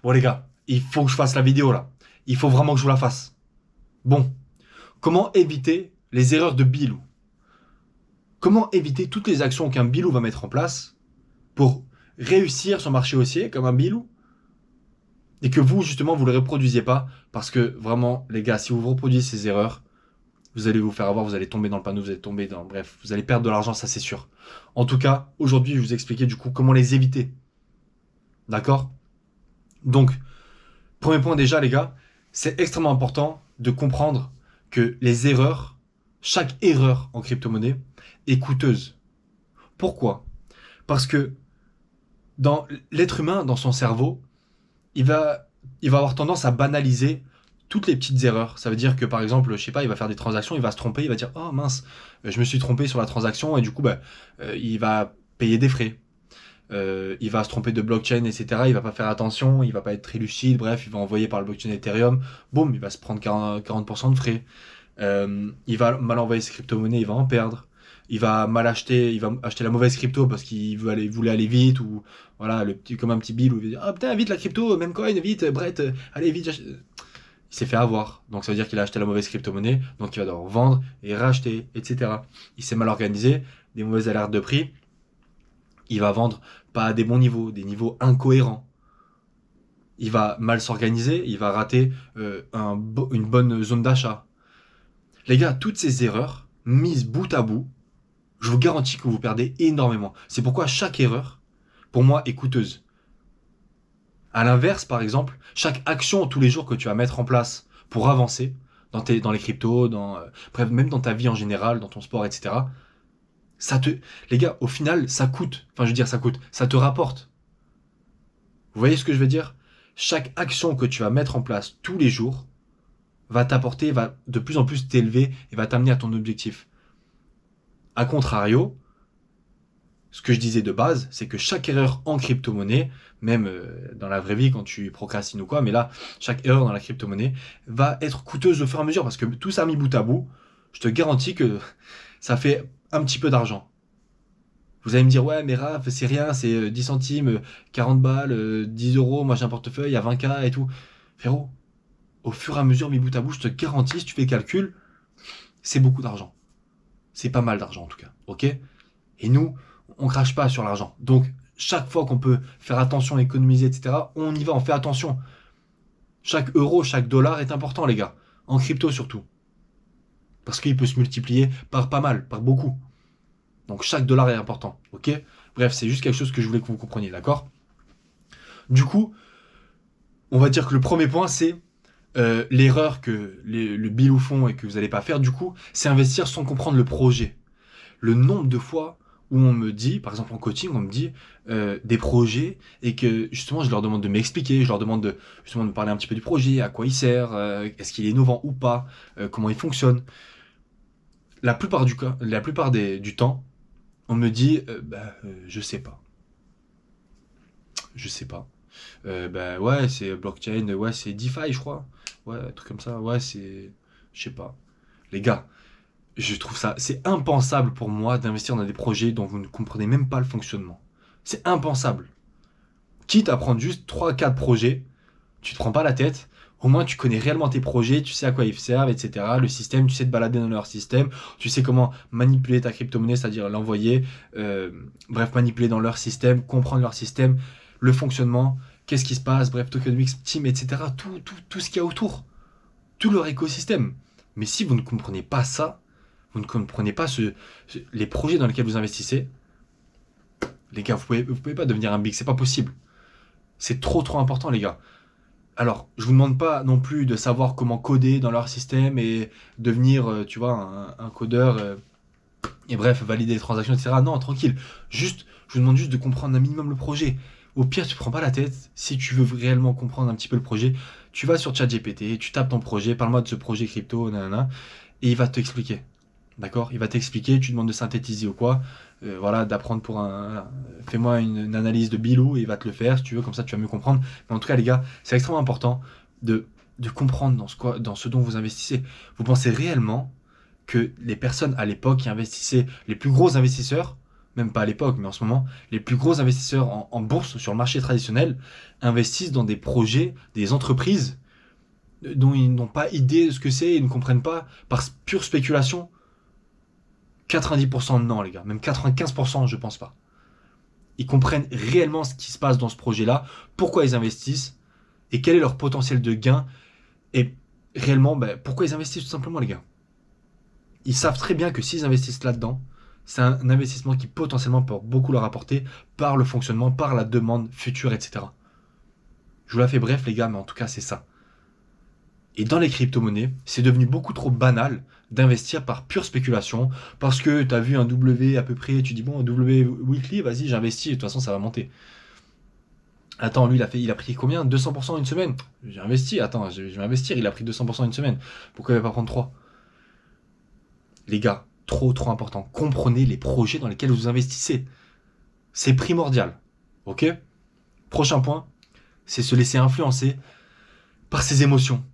Bon les gars, il faut que je fasse la vidéo là. Il faut vraiment que je vous la fasse. Bon, comment éviter les erreurs de Bilou? Comment éviter toutes les actions qu'un Bilou va mettre en place pour réussir son marché haussier comme un Bilou et que vous, justement, vous ne le reproduisiez pas parce que vraiment, les gars, si vous reproduisez ces erreurs, vous allez vous faire avoir, vous allez tomber dans le panneau, vous allez tomber dans... Bref, vous allez perdre de l'argent, ça c'est sûr. En tout cas, aujourd'hui, je vais vous expliquer du coup comment les éviter. D'accord? Donc, premier point déjà, les gars, c'est extrêmement important de comprendre que les erreurs, chaque erreur en crypto-monnaie est coûteuse. Pourquoi? Parce que dans l'être humain, dans son cerveau, il va, il va avoir tendance à banaliser toutes les petites erreurs. Ça veut dire que par exemple, je sais pas, il va faire des transactions, il va se tromper, il va dire oh mince, je me suis trompé sur la transaction et du coup, il va payer des frais. Il va se tromper de blockchain, etc. Il va pas faire attention, il va pas être très lucide, bref, il va envoyer par le blockchain Ethereum, boum, il va se prendre 40% de frais. Il va mal envoyer ses crypto-monnaies, il va en perdre. Il va mal acheter, il va acheter la mauvaise crypto parce qu'il voulait aller vite ou voilà, comme un petit bill où il va dire ah putain vite la crypto, même coin, vite, Brett, allez vite. Il s'est fait avoir, donc ça veut dire qu'il a acheté la mauvaise crypto-monnaie, donc il va devoir vendre et racheter, etc. Il s'est mal organisé, des mauvaises alertes de prix, il va vendre pas à des bons niveaux, des niveaux incohérents. Il va mal s'organiser, il va rater une bonne zone d'achat. Les gars, toutes ces erreurs, mises bout à bout, je vous garantis que vous perdez énormément. C'est pourquoi chaque erreur, pour moi, est coûteuse. À l'inverse, par exemple, chaque action tous les jours que tu vas mettre en place pour avancer dans les cryptos, bref, même dans ta vie en général, dans ton sport, etc. Les gars, au final, ça coûte. Enfin, je veux dire, ça coûte. Ça te rapporte. Vous voyez ce que je veux dire? Chaque action que tu vas mettre en place tous les jours va t'apporter, va de plus en plus t'élever et va t'amener à ton objectif. A contrario, ce que je disais de base, c'est que chaque erreur en crypto-monnaie, même dans la vraie vie quand tu procrastines ou quoi, mais là, chaque erreur dans la crypto-monnaie va être coûteuse au fur et à mesure parce que tout ça mis bout à bout, je te garantis que ça fait un petit peu d'argent. Vous allez me dire, ouais, mais Raph, c'est rien, c'est 10 centimes, 40 balles, 10 euros, moi j'ai un portefeuille à 20K et tout. Frérot, au fur et à mesure, mis bout à bout, je te garantis, si tu fais le calcul, c'est beaucoup d'argent. C'est pas mal d'argent en tout cas, ok? Et nous, on crache pas sur l'argent. Donc, chaque fois qu'on peut faire attention, économiser, etc., on y va, on fait attention. Chaque euro, chaque dollar est important, les gars. En crypto surtout. Parce qu'il peut se multiplier par pas mal, par beaucoup. Donc, chaque dollar est important, ok? Bref, c'est juste quelque chose que je voulais que vous compreniez, d'accord? Du coup, on va dire que le premier point, c'est l'erreur que le bilou font et que vous n'allez pas faire, du coup, c'est investir sans comprendre le projet. Le nombre de fois où on me dit, par exemple en coaching, on me dit des projets et que justement je leur demande de m'expliquer, je leur demande justement de me parler un petit peu du projet, à quoi il sert, est-ce qu'il est innovant ou pas, comment il fonctionne. La plupart du temps, on me dit je sais pas, je sais pas. Ouais, c'est blockchain, ouais, c'est DeFi, je crois. Ouais, un truc comme ça, ouais, c'est. Je sais pas. Les gars, je trouve ça. C'est impensable pour moi d'investir dans des projets dont vous ne comprenez même pas le fonctionnement. C'est impensable. Quitte à prendre juste trois quatre projets, tu te prends pas la tête. Au moins, tu connais réellement tes projets, tu sais à quoi ils servent, etc. Le système, tu sais te balader dans leur système, tu sais comment manipuler ta crypto-monnaie, c'est-à-dire l'envoyer, bref, manipuler dans leur système, comprendre leur système, le fonctionnement, qu'est-ce qui se passe, bref, tokenomics, team, etc. Tout ce qu'il y a autour, tout leur écosystème. Mais si vous ne comprenez pas ça, vous ne comprenez pas les projets dans lesquels vous investissez, les gars, vous pouvez pas devenir un big, c'est pas possible. C'est trop important, les gars. Alors, je vous demande pas non plus de savoir comment coder dans leur système et devenir, tu vois, un codeur et bref, valider les transactions, etc. Non, tranquille. Juste, je vous demande juste de comprendre un minimum le projet. Au pire, tu prends pas la tête. Si tu veux réellement comprendre un petit peu le projet, tu vas sur ChatGPT, tu tapes ton projet, parle-moi de ce projet crypto, nanana, et il va t'expliquer. D'accord? Il va t'expliquer, tu demandes de synthétiser ou quoi. Voilà, d'apprendre pour fais-moi une analyse de Bilou et il va te le faire si tu veux, comme ça tu vas mieux comprendre. Mais en tout cas, les gars, c'est extrêmement important de comprendre dans ce dont vous investissez. Vous pensez réellement que les personnes à l'époque qui investissaient, les plus gros investisseurs, même pas à l'époque, mais en ce moment, les plus gros investisseurs en bourse sur le marché traditionnel investissent dans des projets, des entreprises dont ils n'ont pas idée de ce que c'est, ils ne comprennent pas, par pure spéculation. 90% non, les gars, même 95%, je pense pas. Ils comprennent réellement ce qui se passe dans ce projet-là, pourquoi ils investissent, et quel est leur potentiel de gain, et réellement, pourquoi ils investissent tout simplement, les gars. Ils savent très bien que s'ils investissent là-dedans, c'est un investissement qui potentiellement peut beaucoup leur apporter par le fonctionnement, par la demande future, etc. Je vous la fais bref, les gars, mais en tout cas, c'est ça. Et dans les crypto-monnaies, c'est devenu beaucoup trop banal d'investir par pure spéculation, parce que tu as vu un W à peu près, tu dis bon, un W weekly, vas-y, j'investis, de toute façon, ça va monter. Attends, lui, il a pris combien? 200% une semaine? J'ai investi, attends, je vais investir, il a pris 200% une semaine. Pourquoi il va pas prendre 3? Les gars, trop important. Comprenez les projets dans lesquels vous investissez. C'est primordial. Ok? Prochain point, c'est se laisser influencer par ses émotions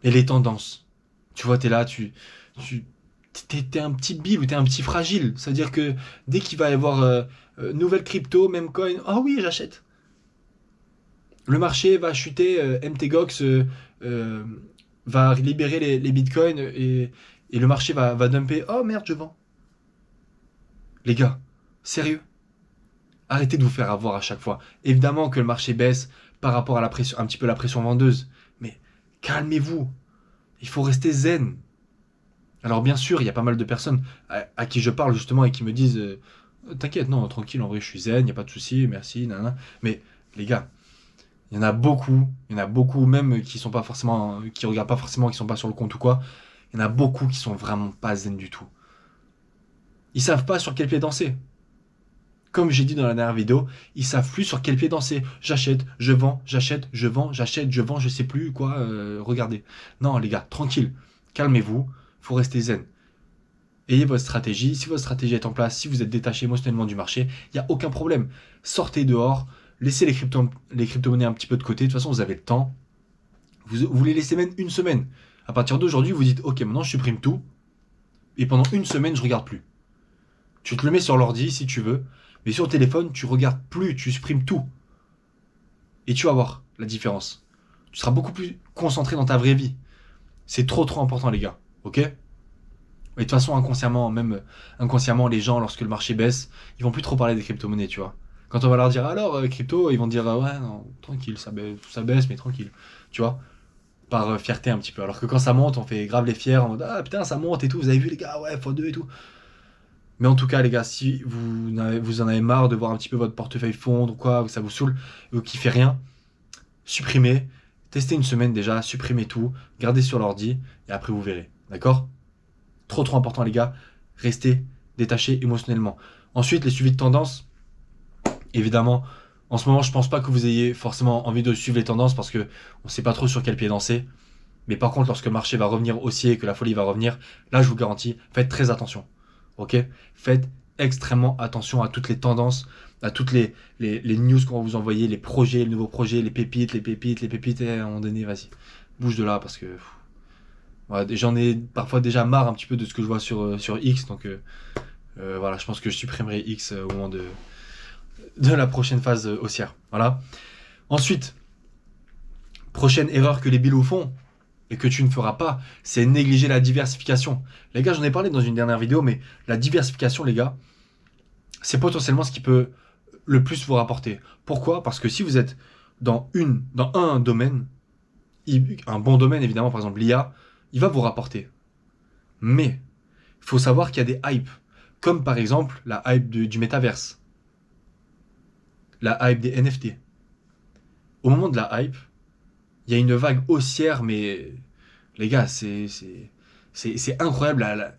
et les tendances. Tu vois, t'es là, t'es un petit bill ou t'es un petit fragile. C'est-à-dire que dès qu'il va y avoir nouvelle crypto, même coin, ah oui, j'achète. Le marché va chuter, MTGOX va libérer les bitcoins et le marché va dumper. Oh merde, je vends. Les gars, sérieux? Arrêtez de vous faire avoir à chaque fois. Évidemment que le marché baisse par rapport à la pression, un petit peu la pression vendeuse. Mais calmez-vous. Il faut rester zen. Alors bien sûr, il y a pas mal de personnes à qui je parle justement et qui me disent t'inquiète, non, tranquille, en vrai, je suis zen, il n'y a pas de souci, merci, nanana. Mais les gars, il y en a beaucoup même qui sont pas forcément, qui regardent pas forcément, qui sont pas sur le compte ou quoi. Il y en a beaucoup qui sont vraiment pas zen du tout. Ils savent pas sur quel pied danser. Comme j'ai dit dans la dernière vidéo, ils savent plus sur quel pied danser. J'achète, je vends, j'achète, je vends, j'achète, je vends, je sais plus quoi, regardez. Non les gars, tranquille, calmez-vous, faut rester zen. Ayez votre stratégie, si votre stratégie est en place, si vous êtes détaché émotionnellement du marché, il n'y a aucun problème. Sortez dehors, laissez les crypto-monnaies un petit peu de côté, de toute façon vous avez le temps. Vous les laissez même une semaine. À partir d'aujourd'hui, vous dites ok, maintenant je supprime tout, et pendant une semaine je regarde plus. Tu te le mets sur l'ordi si tu veux, mais sur le téléphone, tu regardes plus, tu supprimes tout. Et tu vas voir la différence. Tu seras beaucoup plus concentré dans ta vraie vie. C'est trop important les gars, ok? Et de toute façon, inconsciemment, même inconsciemment, les gens, lorsque le marché baisse, ils vont plus trop parler des crypto-monnaies, tu vois. Quand on va leur dire alors crypto, ils vont dire ouais non, tranquille, ça baisse, mais tranquille, tu vois, par fierté un petit peu. Alors que quand ça monte, on fait grave les fiers en mode ah putain ça monte et tout, vous avez vu les gars, ouais x2 et tout. Mais en tout cas, les gars, si vous en avez marre de voir un petit peu votre portefeuille fondre ou quoi, ça vous saoule, et vous kiffez rien, supprimez, testez une semaine déjà, supprimez tout, gardez sur l'ordi, et après vous verrez. D'accord? Trop important, les gars, restez détachés émotionnellement. Ensuite, les suivis de tendance, évidemment, en ce moment, je pense pas que vous ayez forcément envie de suivre les tendances parce que on sait pas trop sur quel pied danser. Mais par contre, lorsque le marché va revenir haussier et que la folie va revenir, là, je vous garantis, faites très attention. Ok? Faites extrêmement attention à toutes les tendances, à toutes les news qu'on va vous envoyer, les projets, les nouveaux projets, les pépites, et à un moment donné, vas-y, bouge de là parce que voilà, j'en ai parfois déjà marre un petit peu de ce que je vois sur X, donc voilà, je pense que je supprimerai X au moment de la prochaine phase haussière. Voilà. Ensuite, prochaine erreur que les bilous font, et que tu ne feras pas, c'est négliger la diversification. Les gars, j'en ai parlé dans une dernière vidéo, mais la diversification, les gars, c'est potentiellement ce qui peut le plus vous rapporter. Pourquoi? Parce que si vous êtes dans un domaine, un bon domaine évidemment, par exemple l'IA, il va vous rapporter. Mais il faut savoir qu'il y a des hypes, comme par exemple la hype du métaverse, la hype des NFT. Au moment de la hype, il y a une vague haussière, mais les gars, c'est incroyable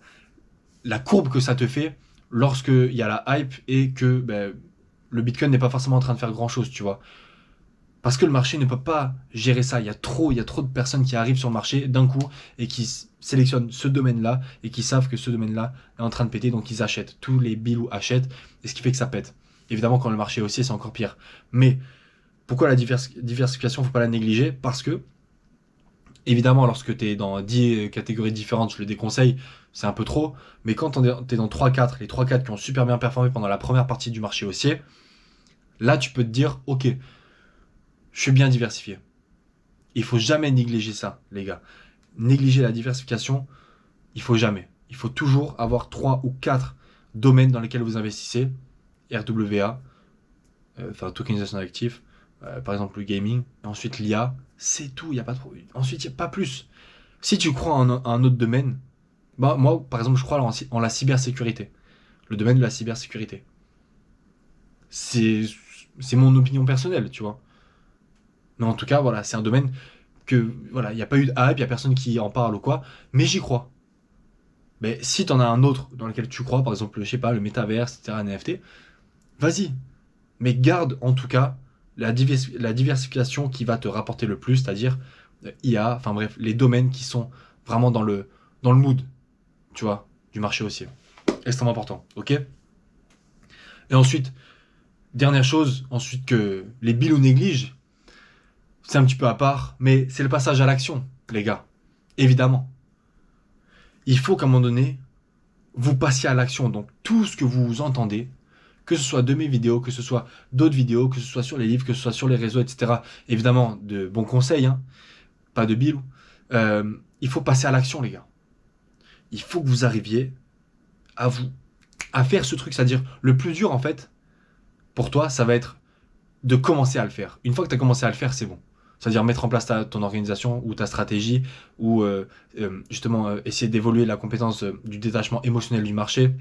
la courbe que ça te fait lorsqu'il y a la hype et que le Bitcoin n'est pas forcément en train de faire grand chose, tu vois. Parce que le marché ne peut pas gérer ça. Il y a trop de personnes qui arrivent sur le marché d'un coup et qui sélectionnent ce domaine-là et qui savent que ce domaine-là est en train de péter, donc ils achètent. Tous les bilous achètent, et ce qui fait que ça pète. Évidemment, quand le marché est haussier, c'est encore pire. Mais pourquoi la diversification, faut pas la négliger? Parce que Évidemment, lorsque tu es dans 10 catégories différentes, je le déconseille, c'est un peu trop. Mais quand tu es dans 3-4, les 3-4 qui ont super bien performé pendant la première partie du marché haussier, là, tu peux te dire, ok, je suis bien diversifié. Il faut jamais négliger ça, les gars. Négliger la diversification, il faut jamais. Il faut toujours avoir 3 ou 4 domaines dans lesquels vous investissez. RWA, enfin tokenisation d'actifs, par exemple le gaming, et ensuite l'IA, c'est tout, il y a pas trop. Ensuite, il n'y a pas plus. Si tu crois en un autre domaine, bah, moi, par exemple, je crois en la cybersécurité. Le domaine de la cybersécurité. C'est, c'est mon opinion personnelle, tu vois. Mais en tout cas, voilà, c'est un domaine que, voilà, il n'y a pas eu de hype, il n'y a personne qui en parle ou quoi, mais j'y crois. Mais si tu en as un autre dans lequel tu crois, par exemple, je sais pas, le métaverse, etc., un NFT, vas-y. Mais garde en tout cas la diversification qui va te rapporter le plus, c'est-à-dire IA, enfin bref, les domaines qui sont vraiment dans le mood, tu vois, du marché haussier. Extrêmement important, ok? Et ensuite, dernière chose, ensuite que les billes négligent, c'est un petit peu à part, mais c'est le passage à l'action, les gars. Évidemment. Il faut qu'à un moment donné, vous passiez à l'action. Donc tout ce que vous entendez, que ce soit de mes vidéos, que ce soit d'autres vidéos, que ce soit sur les livres, que ce soit sur les réseaux, etc. Évidemment, de bons conseils, hein, pas de bilou. Il faut passer à l'action, les gars. Il faut que vous arriviez à faire ce truc. C'est-à-dire, le plus dur, en fait, pour toi, ça va être de commencer à le faire. Une fois que tu as commencé à le faire, c'est bon. C'est-à-dire mettre en place ton organisation ou ta stratégie, ou justement essayer d'évoluer la compétence du détachement émotionnel du marché,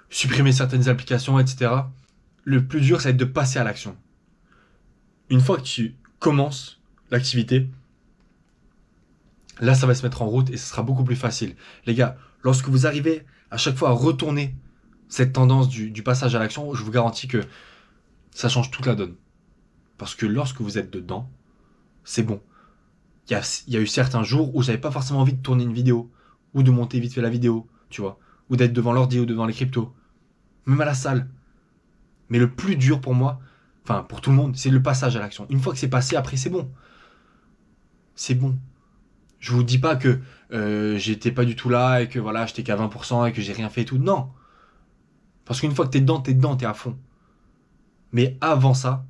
supprimer certaines applications, etc. Le plus dur, ça va être de passer à l'action. Une fois que tu commences l'activité, là, ça va se mettre en route et ce sera beaucoup plus facile. Les gars, lorsque vous arrivez à chaque fois à retourner cette tendance du passage à l'action, je vous garantis que ça change toute la donne. Parce que lorsque vous êtes dedans, c'est bon. Il y a eu certains jours où j'avais pas forcément envie de tourner une vidéo, ou de monter vite fait la vidéo, tu vois, ou d'être devant l'ordi ou devant les cryptos, même à la salle. Mais le plus dur pour moi, enfin pour tout le monde, c'est le passage à l'action. Une fois que c'est passé, après c'est bon. C'est bon. Je vous dis pas que j'étais pas du tout là et que voilà, j'étais qu'à 20% et que j'ai rien fait et tout. Non. Parce qu'une fois que t'es dedans, t'es à fond. Mais avant ça,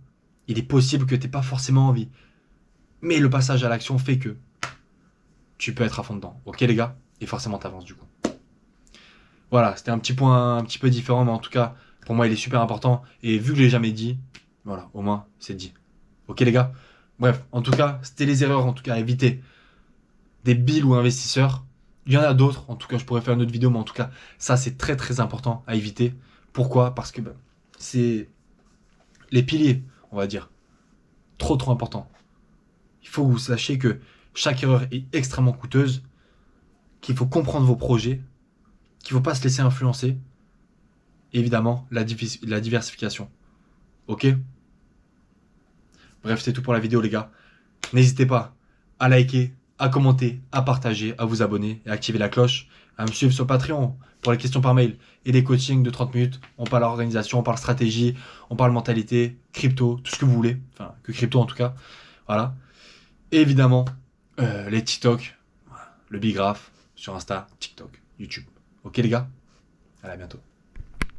il est possible que t'aies pas forcément envie. Mais le passage à l'action fait que tu peux être à fond dedans. Ok les gars? Et forcément t'avances du coup. Voilà, c'était un petit point un petit peu différent, mais en tout cas, pour moi, il est super important. Et vu que je l'ai jamais dit, voilà, au moins, c'est dit. Ok les gars? Bref, en tout cas, c'était les erreurs, en tout cas, à éviter des billes ou investisseurs. Il y en a d'autres, en tout cas, je pourrais faire une autre vidéo, mais en tout cas, ça, c'est très très important à éviter. Pourquoi? Parce que c'est les piliers, on va dire. Trop trop important. Il faut que vous sachiez que chaque erreur est extrêmement coûteuse, qu'il faut comprendre vos projets, qu'il ne faut pas se laisser influencer. Et évidemment, la diversification. Ok? Bref, c'est tout pour la vidéo, les gars. N'hésitez pas à liker, à commenter, à partager, à vous abonner et à activer la cloche, à me suivre sur Patreon pour les questions par mail et des coachings de 30 minutes. On parle organisation, on parle stratégie, on parle mentalité, crypto, tout ce que vous voulez. Enfin, que crypto en tout cas. Voilà. Et évidemment, les TikTok, le Big Graph sur Insta, TikTok, YouTube. Ok les gars? Allez, à bientôt.